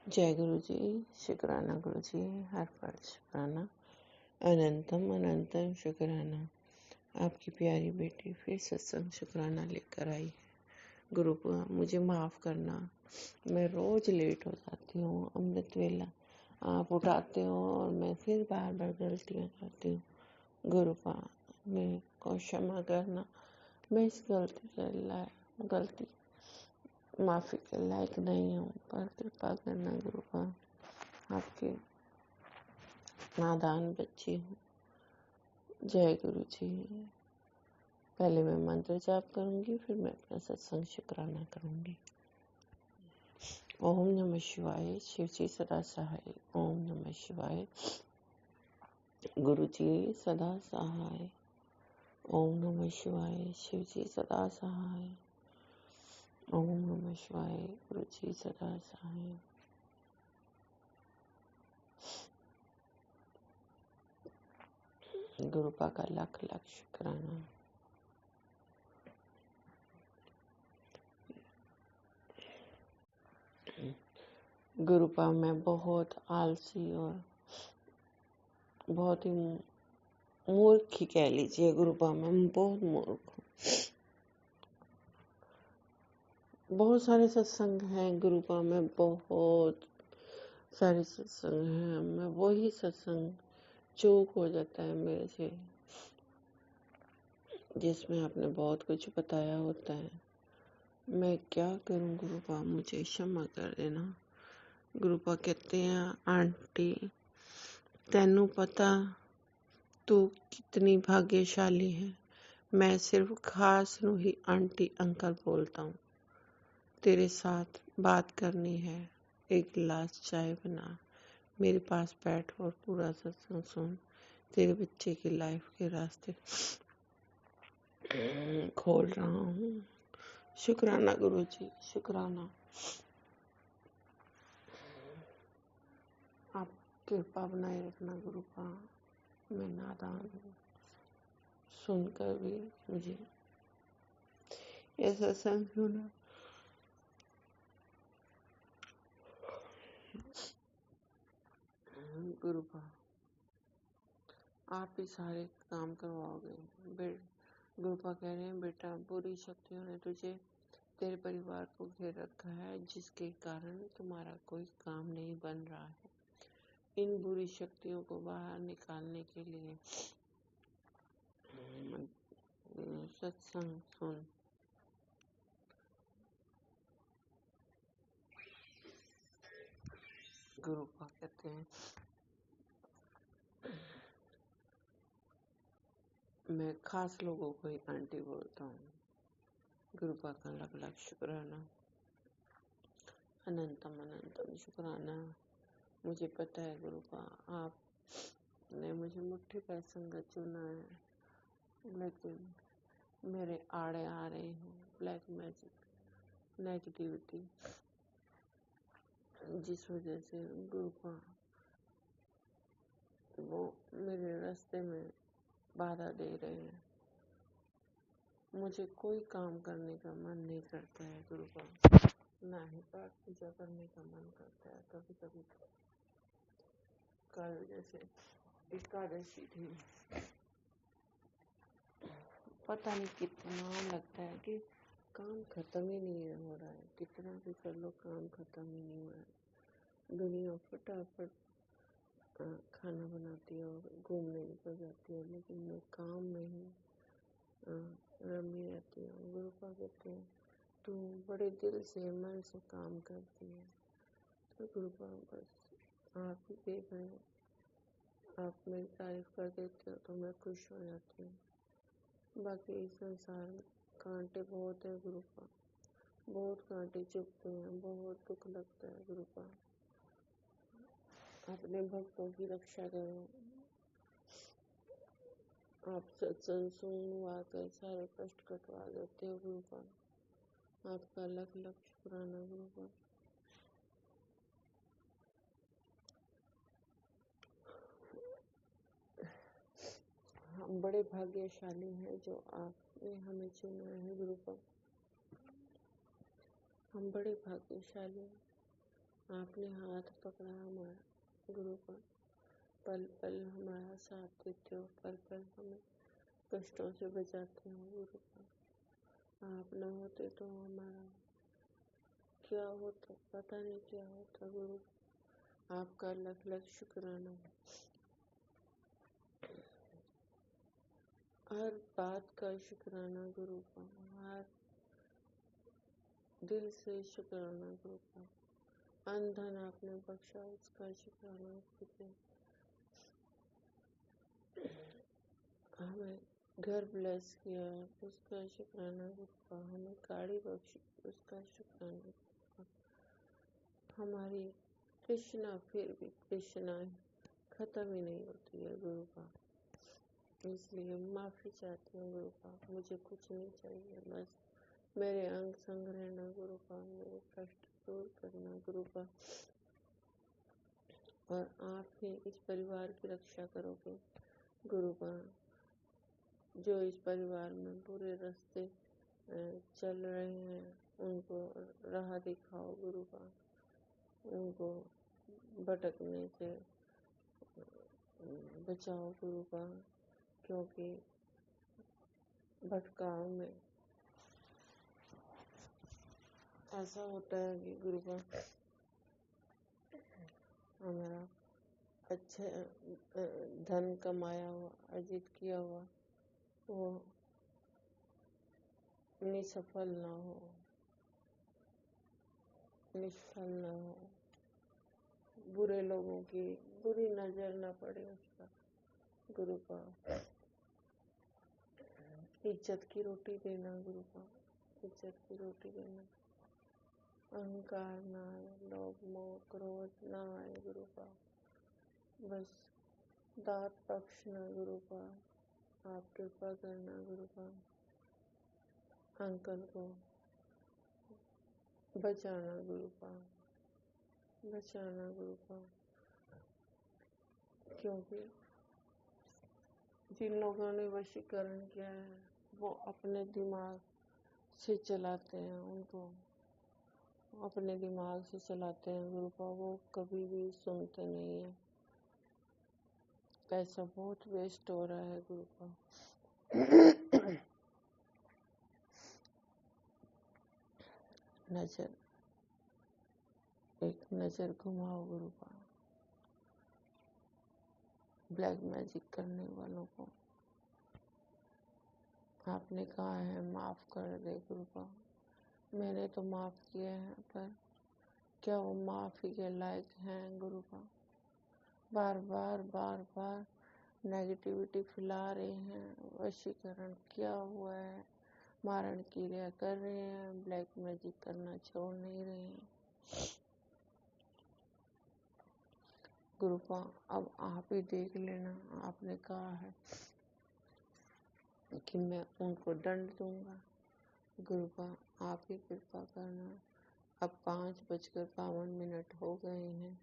जय गुरु जी, शुक्राना गुरु जी, हर पल शुक्राना, अनंतम अनंतम शुक्राना। आपकी प्यारी बेटी फिर सत्संग शुक्राना लेकर आई है। गुरु मुझे माफ़ करना, मैं रोज़ लेट हो जाती हूँ। अमृत वेला आप उठाते हो और मैं फिर बार बार गलतियाँ करती हूँ। गुरु मेरे को क्षमा करना, मैं इस गलती माफ़ी के लायक नहीं हूँ, पर कृपा करना गुरु आपके नादान बच्ची हूँ। जय गुरु जी। पहले मैं मंत्र जाप करूंगी, फिर मैं अपना सत्संग शुक्राना करूंगी। ओम नमः शिवाय, शिव जी सदा सहाय। ओम नमः शिवाय, गुरु जी सदा सहाय। ओम नमः शिवाय, शिव जी सदा सहाय। ओम नमः शिवाय, गुरु जी सदा सहाय। गुरु का लाख लाख शुक्राना। गुरुपा मैं बहुत आलसी और बहुत ही मूर्ख ही कह लीजिए। गुरुपा मैं बहुत मूर्ख हूँ। बहुत सारे सत्संग हैं गुरुपा में, बहुत सारे सत्संग हैं। मैं वही सत्संग चूक हो जाता है मेरे से, जिसमें आपने बहुत कुछ बताया होता है। मैं क्या करूं गुरुपा, मुझे क्षमा कर देना। गुरुपा कहते हैं, आंटी तेनू पता तू कितनी भाग्यशाली है। मैं सिर्फ खास नू ही आंटी अंकल बोलता हूँ। तेरे साथ बात करनी है, एक गिलास चाय बना, मेरे पास बैठ और पूरा सत्संग सुन। तेरे बच्चे की लाइफ के रास्ते खोल रहा हूँ। शुक्राना गुरु जी, शुक्राना। आप कृपा बनाए रखना गुरु का। मैं नादान हूँ, सुनकर भी मुझे ये सत्संग सुना। गुरु का आप ही सारे काम करवाओगे। गुरुपा कह रहे हैं, बेटा बुरी शक्तियों ने तुझे तेरे परिवार को घेर रखा है, जिसके कारण तुम्हारा कोई काम नहीं बन रहा है। इन बुरी शक्तियों को बाहर निकालने के लिए सत्संग सुन। गुरुपा कहते हैं, मैं खास लोगों को ही आंटी बोलता हूँ। गुरुपा का लाख लाख शुक्राना, अनंतम अनंतम शुक्राना। मुझे पता है गुरुपा, आपने मुझे मुट्ठी भर संगत चुना है, लेकिन मेरे आड़े आ रही हूँ ब्लैक मैजिक, नेगेटिविटी, जिस वजह से गुरुपा वो मेरे रास्ते में बाधा दे रहे हैं। मुझे कोई काम करने का मन नहीं करता है गुरुपा, ना ही पाठ पूजा करने का मन करता है। कभी कभी कल जैसे एकादशी थी, पता नहीं कितना लगता है कि काम खत्म ही नहीं हो रहा है। कितना भी कर लो काम खत्म ही नहीं हो रहा है। दुनिया फटाफट खाना बनाती है और घूमने निकल जाती है, लेकिन मैं काम में ही रमी रहती हूँ। गुरुपा कहते हैं, तू बड़े दिल से मन से काम करती है। तो गुरुपा बस आप ही देख रहे हैं, आप मेरी तारीफ कर देते हो तो मैं खुश हो जाती हूँ। बाकी इस संसार में कांटे बहुत है गुरुपा, बहुत कांटे चुभते हैं, बहुत दुख लगता है गुरुपा। अपने भक्तों की रक्षा करो। आप सत्संग सुनवा कर सारे कष्ट कटवा देते हो गुरुपा। आपका लख लख शुक्राना गुरुपा। हम बड़े भाग्यशाली हैं जो आपने हमें चुना है गुरुपा। हम बड़े भाग्यशाली हैं। आपने हाथ पकड़ा हमारा गुरु का, पल पल हमारा साथ देते हो, पल पल हमें कष्टों से बचाते हो गुरु का। आप न होते तो हमारा क्या होता, पता नहीं क्या होता गुरु। आपका लख लख शुक्राना। हर बात का शुक्राना गुरु का, हर दिल से शुक्राना गुरु का। अंधन आपने बख्शा उसका शुक्राना कीजिए। हमें घर ब्लेस किया उसका शुक्राना गुरु का। हमें गाड़ी बख्शी उसका शुक्राना गुरु का। हमारी तृष्णा फिर भी तृष्णा खत्म ही नहीं होती है गुरु का, इसलिए माफी चाहती हूँ गुरु का। मुझे कुछ नहीं चाहिए, बस मेरे अंग संग रहना गुरु का, मेरे कष्ट दूर करना गुरु का, और आप ही इस परिवार की रक्षा करोगे गुरु का। जो इस परिवार में बुरे रास्ते चल रहे हैं उनको राह दिखाओ गुरु का, उनको भटकने से बचाओ गुरु का, क्योंकि भटकाव में ऐसा होता है कि गुरु का हमारा अच्छे धन कमाया हुआ अर्जित किया हुआ वो निष्फल ना हो, निष्फल ना हो, बुरे लोगों की बुरी नजर ना पड़े उस पर गुरु का। इज्जत की रोटी देना गुरु का, इज्जत की रोटी देना। अहंकार ना आए, लोभ मोह क्रोध ना आए गुरु का, बस दात बख्शना गुरु का। आप कृपा करना गुरु का, अंकल को बचाना गुरु का, बचाना गुरु का, क्योंकि जिन लोगों ने वशीकरण किया है वो अपने दिमाग से चलाते हैं, उनको अपने दिमाग से चलाते हैं गुरु का, वो कभी भी सुनते नहीं है। पैसा बहुत वेस्ट हो रहा है गुरु का। नजर एक नजर घुमाओ गुरु का, ब्लैक मैजिक करने वालों को। आपने कहा है माफ कर दे गुरु का, मैंने तो माफ किया है, पर क्या वो माफी के लायक हैं गुरु का? बार बार नेगेटिविटी फैला रहे हैं, वशीकरण किया हुआ है, मारण क्रिया कर रहे हैं, ब्लैक मैजिक करना छोड़ नहीं रहे हैं गुरु का। अब आप ही देख लेना, आपने कहा है कि मैं उनको दंड दूंगा गुरु का, आप ही कृपा करना। अब 5:52 हो गए हैं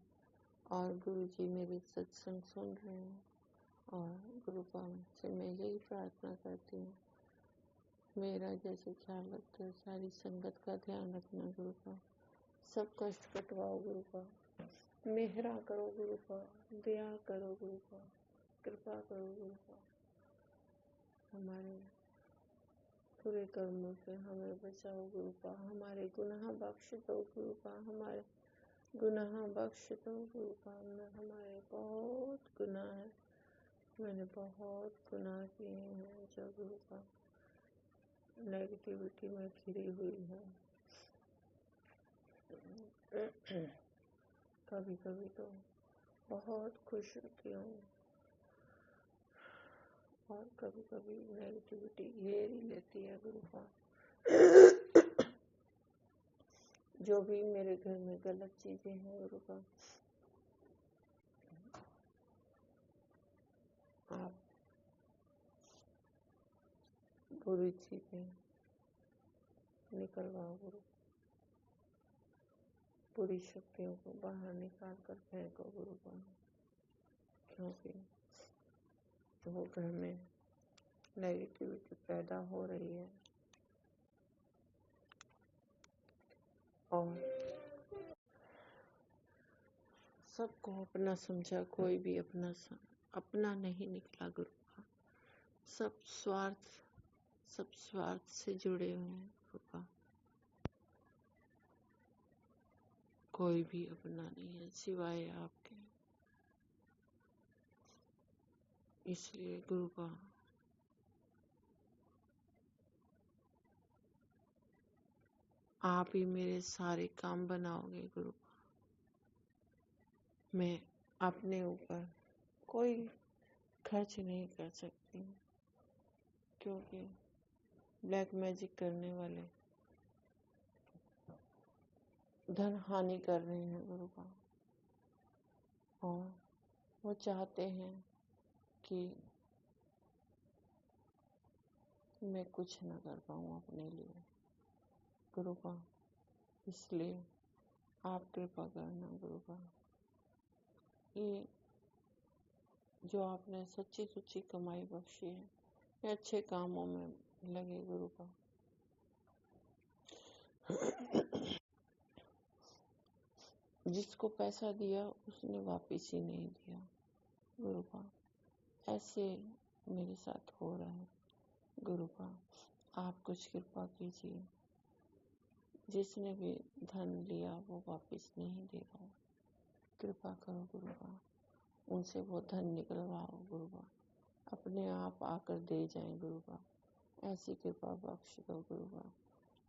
और गुरु जी मेरी सत्संग सुन रहे हैं, और गुरु का से मैं यही प्रार्थना करती हूँ, मेरा जैसे ख्याल रखते हो सारी संगत का ध्यान रखना गुरु का, सब कष्ट कटवाओ गुरु का, मेहरा करो गुरु का, दया करो गुरु का, कृपा करो गुरु का। हमारे बुरे कर्मों से हमें बचाओ गुरु का, हमारे गुनाह बख्श दो गुरु का, हमारे गुनाह बख्श दो गुरु का। हमारे बहुत गुनाह है, मैंने बहुत गुनाह किए हैं जो गुरु का नेगेटिविटी में घिरी हुई है। कभी कभी तो बहुत खुश होती हूँ और कभी कभी नेगेटिविटी घेर ही लेती है गुरु का। जो भी मेरे घर में गलत चीजें हैं गुरु का, आप बुरी चीजें निकलवाओ गुरु, बुरी शक्तियों को बाहर निकाल कर फेंको गुरु का, क्योंकि वो घर में नेगेटिविटी पैदा हो रही है और सबको अपना समझा, कोई भी अपना नहीं निकला गुरुपा। सब स्वार्थ से जुड़े हुए हैं गुरुपा। कोई भी अपना नहीं है सिवाय आपके। इसलिए गुरुपा आप ही मेरे सारे काम बनाओगे गुरुपा। मैं अपने ऊपर कोई खर्च नहीं कर सकती हूँ, क्योंकि ब्लैक मैजिक करने वाले धन हानि कर रहे हैं गुरुपा। और वो चाहते हैं कि मैं कुछ न कर पाऊँ अपने लिए गुरुपा। इसलिए आप कृपा करना गुरुपा। ये जो आपने सच्ची सुच्ची कमाई बख्शी है, ये अच्छे कामों में लगे गुरुपा। जिसको पैसा दिया उसने वापिस ही नहीं दिया गुरुपा। ऐसे मेरे साथ हो रहा है गुरुपा। आप कुछ कृपा कीजिए। जिसने भी धन लिया वो वापिस नहीं दे रहा है। कृपा करो गुरुपा, उनसे वो धन निकलवाओ गुरुपा। अपने आप आकर दे जाएं गुरुपा। ऐसी कृपा बख्श दो गुरुपा।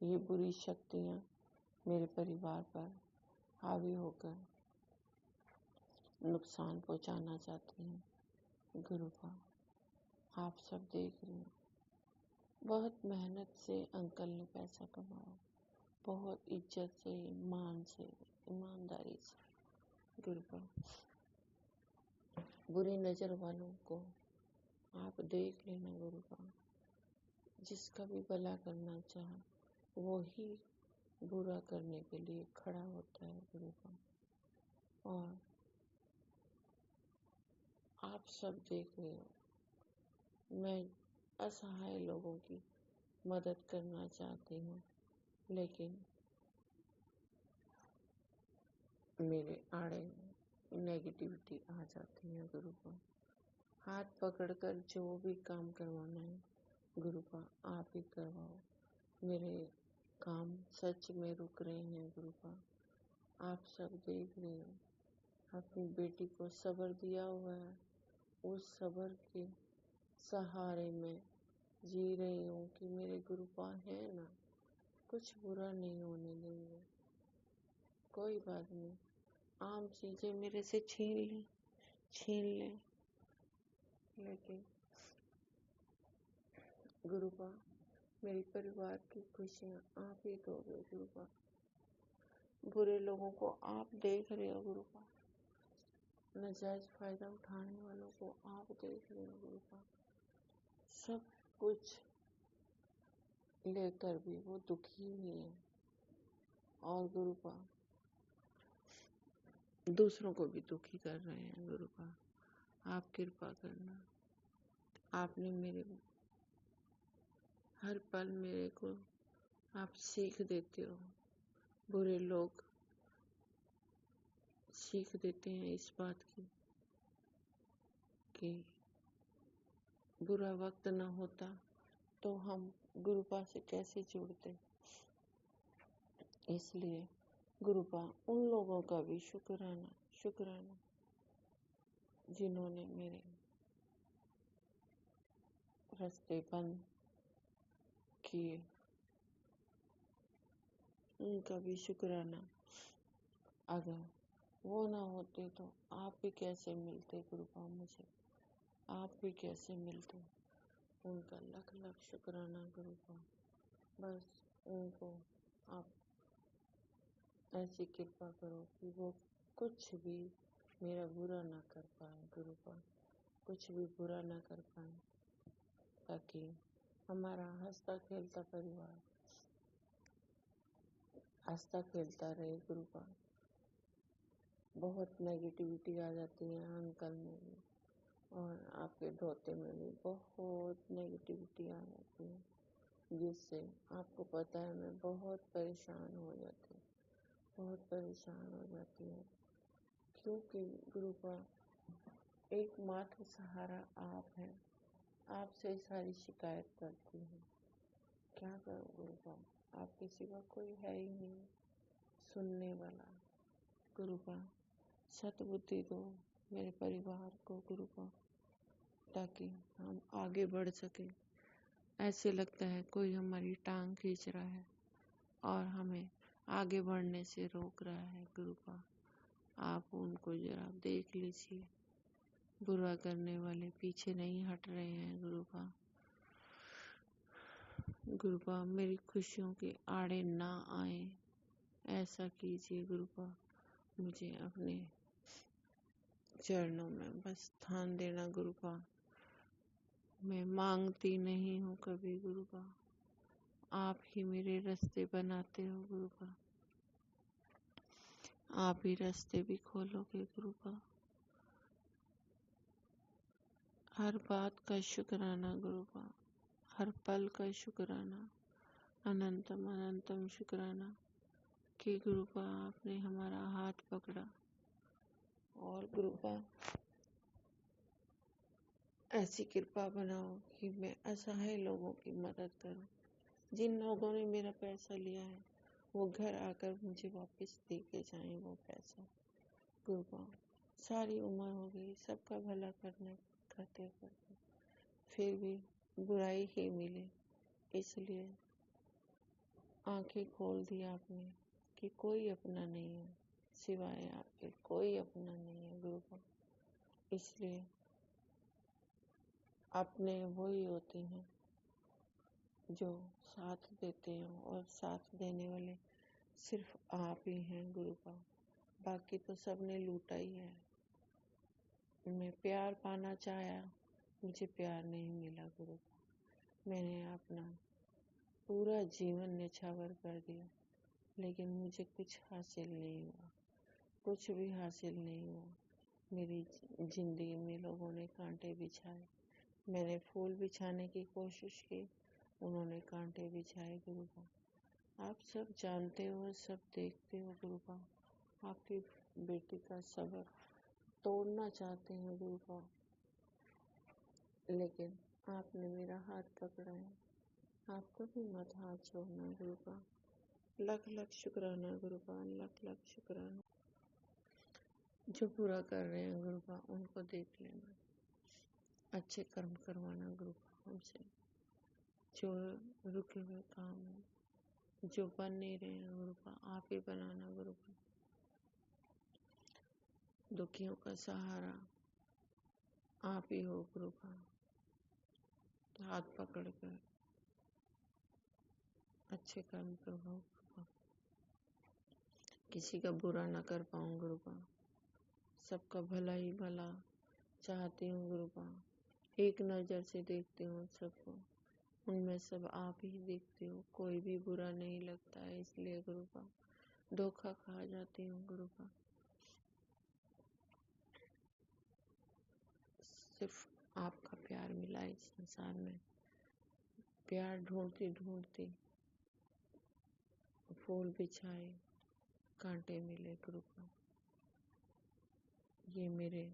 ये बुरी शक्तियाँ मेरे परिवार पर हावी होकर नुकसान पहुंचाना चाहती हैं गुरुपा। आप सब देख रहे हैं, बहुत मेहनत से अंकल ने पैसा कमाया, बहुत इज्जत से, मान से, ईमानदारी से गुरुपा। बुरी नजर वालों को आप देख लेना गुरुपा। जिसका भी भला करना चाहे वो ही बुरा करने के लिए खड़ा होता है गुरुपा। और आप सब देख रहे हो, मैं असहाय लोगों की मदद करना चाहती हूँ, लेकिन मेरे आड़े नेगेटिविटी आ जाती है गुरुपा। हाथ पकड़कर जो भी काम करवाना है गुरुपा आप ही करवाओ। मेरे काम सच में रुक रहे हैं गुरुपा। आप सब देख रहे हो, अपनी बेटी को सब्र दिया हुआ है, उस सब्र के सहारे में जी रही हूँ कि मेरे गुरुपा है ना, कुछ बुरा नहीं होने देंगे। कोई बात नहीं, आम चीजें मेरे से छीन ले, लेकिन गुरुपा मेरे परिवार की खुशियाँ आप ही दोगे गुरुपा। बुरे लोगों को आप देख रहे हो गुरुपा। नाजायज फायदा उठाने वालों को आप देख रहे हो गुरुपा। सब कुछ लेकर भी वो दुखी ही है। और गुरुपा दूसरों को भी दुखी कर रहे हैं गुरुपा। आप कृपा करना। आपने मेरे हर पल मेरे को आप सीख देते हो। बुरे लोग सीख देते हैं इस बात की कि बुरा वक्त न होता तो हम गुरुपा से कैसे जुड़ते। इसलिए गुरुपा उन लोगों का भी शुक्राना जिन्होंने मेरे रास्ते बंद किए, उनका भी शुक्राना। अगर वो ना होते तो आप भी कैसे मिलते गुरुपा मुझे, आप भी कैसे मिलते। उनका लख लख शुक्राना गुरुपा। बस उनको आप ऐसी कृपा करो कि वो कुछ भी मेरा बुरा ना कर पाए गुरुपा, कुछ भी बुरा ना कर पाए, ताकि हमारा हंसता खेलता परिवार हंसता खेलता रहे गुरुपा। बहुत नेगेटिविटी आ जाती है अंकल में भी और आपके धोते में भी बहुत नेगेटिविटी आ जाती है, जिससे आपको पता है मैं बहुत परेशान हो जाती हूँ, बहुत परेशान हो जाती हूँ क्योंकि गुरुपा एकमात्र सहारा आप है। आपसे ही सारी शिकायत करती हूँ। क्या करूँ गुरुपा, आपके सिवा कोई है ही नहीं सुनने वाला। गुरुपा सद्बुद्धि दो मेरे परिवार को गुरुपा, ताकि हम आगे बढ़ सके। ऐसे लगता है कोई हमारी टांग खींच रहा है और हमें आगे बढ़ने से रोक रहा है। गुरुपा आप उनको जरा देख लीजिए, बुरा करने वाले पीछे नहीं हट रहे हैं। गुरुपा गुरुपा मेरी खुशियों के आड़े ना आए, ऐसा कीजिए। गुरुपा मुझे अपने चरणों में बस स्थान देना। गुरुपा मैं मांगती नहीं हूँ कभी गुरुपा, आप ही मेरे रास्ते बनाते हो। गुरुपा आप ही रास्ते भी खोलोगे। गुरुपा हर बात का शुक्राना गुरुपा, हर पल का शुक्राना, अनंतम अनंतम शुक्राना कि गुरुपा आपने हमारा हाथ पकड़ा। और गुरुपा ऐसी कृपा बनाओ कि मैं असहाय लोगों की मदद करूं। जिन लोगों ने मेरा पैसा लिया है वो घर आकर मुझे वापस दे के जाएं वो पैसा। गुरुपा सारी उम्र हो गई सबका भला करते करते, फिर भी बुराई ही मिली। इसलिए आंखें खोल दी आपने कि कोई अपना नहीं है, सिवाय आपके कोई अपना नहीं है। गुरुपा इसलिए अपने वही होते हैं जो साथ देते हैं, और साथ देने वाले सिर्फ आप ही हैं। गुरुपा बाकी तो सबने लूटा ही है। मैं प्यार पाना चाहा, मुझे प्यार नहीं मिला। गुरुपा मैंने अपना पूरा जीवन निछावर कर दिया, लेकिन मुझे कुछ हासिल नहीं हुआ, कुछ भी हासिल नहीं हुआ। मेरी जिंदगी में लोगों ने कांटे बिछाए, मैंने फूल बिछाने की कोशिश की, उन्होंने कांटे बिछाए। गुरुपा आप सब जानते हो, सब देखते हो। गुरुपा आपकी बेटी का सब्र तोड़ना चाहते हैं गुरुपा, लेकिन आपने मेरा हाथ पकड़ा है। आप कभी मत हाथ छोड़ना गुरुपा। लख लख शुक्राना गुरुपा, लख लख शुक्राना। जो बुरा कर रहे हैं गुरुपा उनको देख लेना, अच्छे कर्म करवाना गुरुपा हमसे। जो रुके हुए काम है, जो बन नहीं रहे हैं गुरुपा आप ही बनाना। गुरुपा दुखियों का सहारा आप ही हो। गुरुपा हाथ पकड़ कर अच्छे कर्म करवाओ गुरुपा, किसी का बुरा ना कर पाऊँ गुरुपा, सबका भला ही भला चाहती हूँ। गुरुपा एक नज़र से देखती हूँ सबको, उनमें सब आप ही देखते हो, कोई भी बुरा नहीं लगता है। इसलिए गुरुपा धोखा खा जाती हूँ। गुरुपा सिर्फ आपका प्यार मिला इस संसार में, प्यार ढूंढती ढूंढती फूल बिछाए, कांटे मिले। गुरुपा ये मेरे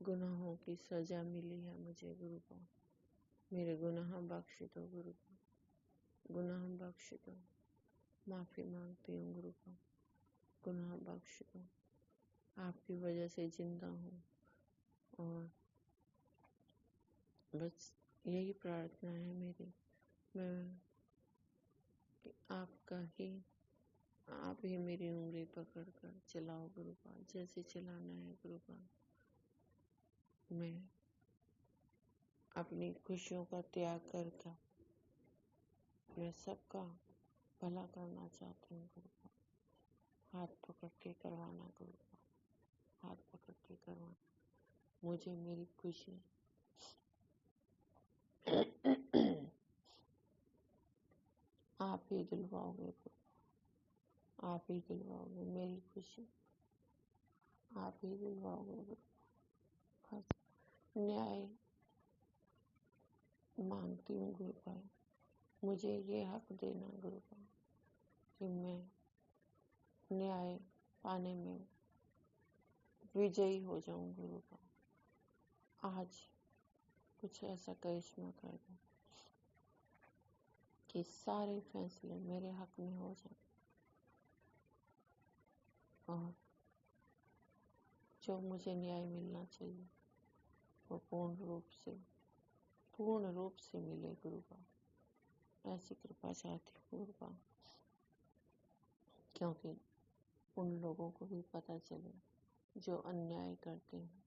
गुनाहों की सजा मिली है मुझे। गुरुपा मेरे गुनाह बख्श दो। गुरुपा गुनाह बख्श दो, माफ़ी मांगती हूँ। गुरुपा गुनाह बख्श दो, आपकी वजह से जिंदा हूँ, और बस यही प्रार्थना है मेरी। मैं कि आप ही मेरी उंगली पकड़ कर चलाओ गुरुपा, जैसे चलाना है। गुरुपा मैं अपनी खुशियों का त्याग करके मैं सबका भला करना चाहती हूँ। गुरुपा हाथ पकड़ के करवाना। गुरुपा हाथ पकड़ के करवाना, मुझे मेरी खुशी आप ही दिलवाओगे। गुरुपा आप ही दिलवाओगे मेरी खुशी, आप ही दिलवाओगे। गुरुपा बस न्याय मांगती हूँ। गुरुपा मुझे ये हक देना गुरुपा कि मैं न्याय पाने में विजयी हो जाऊं गुरु का। आज कुछ ऐसा करिश्मा कर दो कि सारे फैसले मेरे हक में हो जाए और जो मुझे न्याय मिलना चाहिए वो पूर्ण रूप से मिले गुरु का। ऐसी कृपा चाहती हूँ गुरु का, क्योंकि उन लोगों को भी पता चले जो अन्याय करते हैं,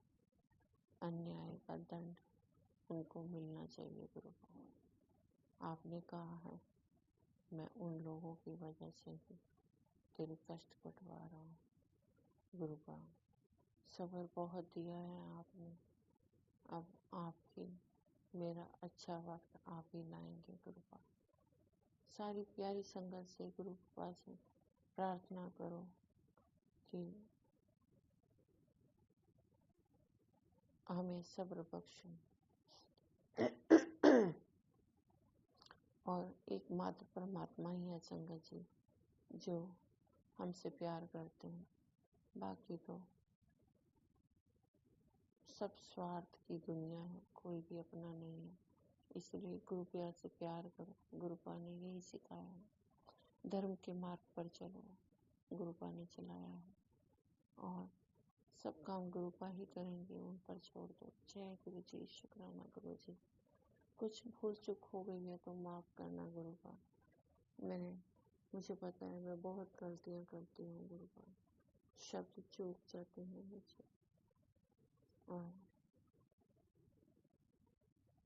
अन्याय का दंड उनको मिलना चाहिए गुरु का। आपने कहा है मैं उन लोगों की वजह से ही तेरे कष्ट कटवा रहा हूँ गुरु का। सब्र बहुत दिया है आपने, अब आप ही मेरा अच्छा वक्त आप ही लाएंगे गुरु का। सारी प्यारी संगत से गुरु कृपा से प्रार्थना करो कि हमें सब्र बख्शो और एकमात्र परमात्मा ही है संगत जी जो हमसे प्यार करते हैं। बाकी तो सब स्वार्थ की दुनिया है, कोई भी अपना नहीं है। इसलिए गुरु प्यार से प्यार करो। गुरुपा ने यही सिखाया है। धर्म के मार्ग पर चलो, गुरुपा ने चलाया है और सब काम गुरुपा ही करेंगे, उन पर छोड़ दो। जय गुरु जी, शुक्राना गुरु जी। कुछ भूल चूक हो गई है तो माफ करना गुरुपा। मुझे पता है मैं बहुत गलतियां करती हूँ गुरुपा, शब्द चूक जाते हैं मुझे और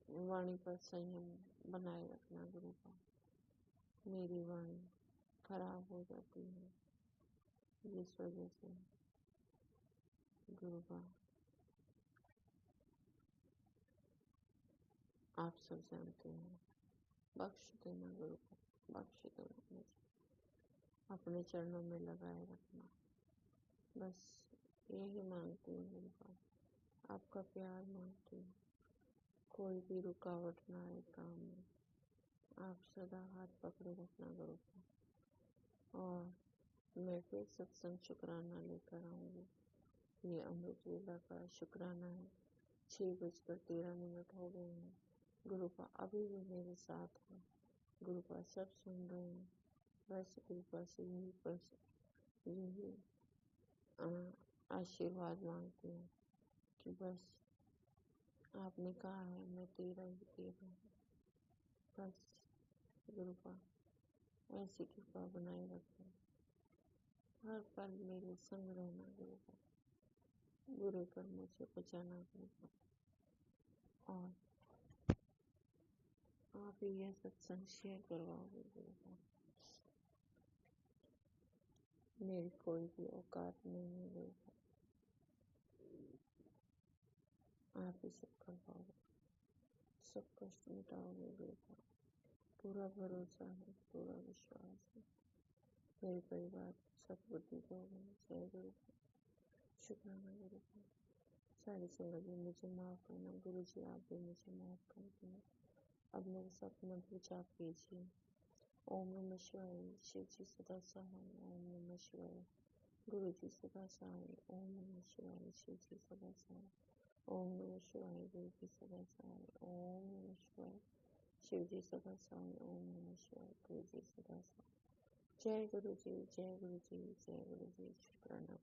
वाणी पर संयम बनाए रखना गुरुपा। मेरी वाणी खराब हो जाती है इस वजह से गुरुपा। आप सब जानते हैं, बख्श देना गुरुपा, बख्श देना मुझे। अपने चरणों में लगाए रखना, बस यही मांगती हूँ गुरुपा। आपका प्यार मांगती हूँ। कोई भी रुकावट ना आए काम में, आप सदा हाथ पकड़े रखना गुरुपा। और मैं फिर सत्संग शुक्राना लेकर आऊँगी। ये अमृत वेला का शुक्राना है। 6:13 हो गए हैं। गुरुपा अभी भी मेरे साथ है। गुरुपा सब सुन रहे हैं। बस गुरुपा से यही आशीर्वाद मांगती हूँ कि बस आपने कहा है मैं तेरा ही तेरा हूँ। बस गुरुपा ऐसी कृपा बनाए रखो, हर पल मेरे संग रहना गुरुपा। बुरे कर्मों से बचाना गुरुपा। और आप ही यह सत्संग शेयर करवाओगे गुरुपा। मेरी कोई भी औकात नहीं है गुरुपा, आप ही सब करवाओगे, सब कष्ट मिटाओगे गुरुपा। पूरा भरोसा है, पूरा विश्वास है। मेरे परिवार सद्बुद्धि दोगे। जय गुरुपा, शुक्राना गुरुपा। सारी संगत जी मुझे माफ करना। गुरु जी आप भी मुझे माफ कर देना। अब मेरे साथ मंत्र जाप कीजिए। ओम नमः शिवाय, शिव जी सदा सहाय। ओम नमः शिवाय, गुरु जी सदा सहाय। ओम नमः शिवाय, शिव जी सदा सहाय। ओम नमः शिवाय, गुरु जी सदा सहाय। ओम नमः शिवाय, शिव जी सदा सहाय। ओम नमः शिवाय, गुरु जी सदा सहाय। जय गुरु जी, जय गुरु जी, जय गुरु जी, शुक्राना।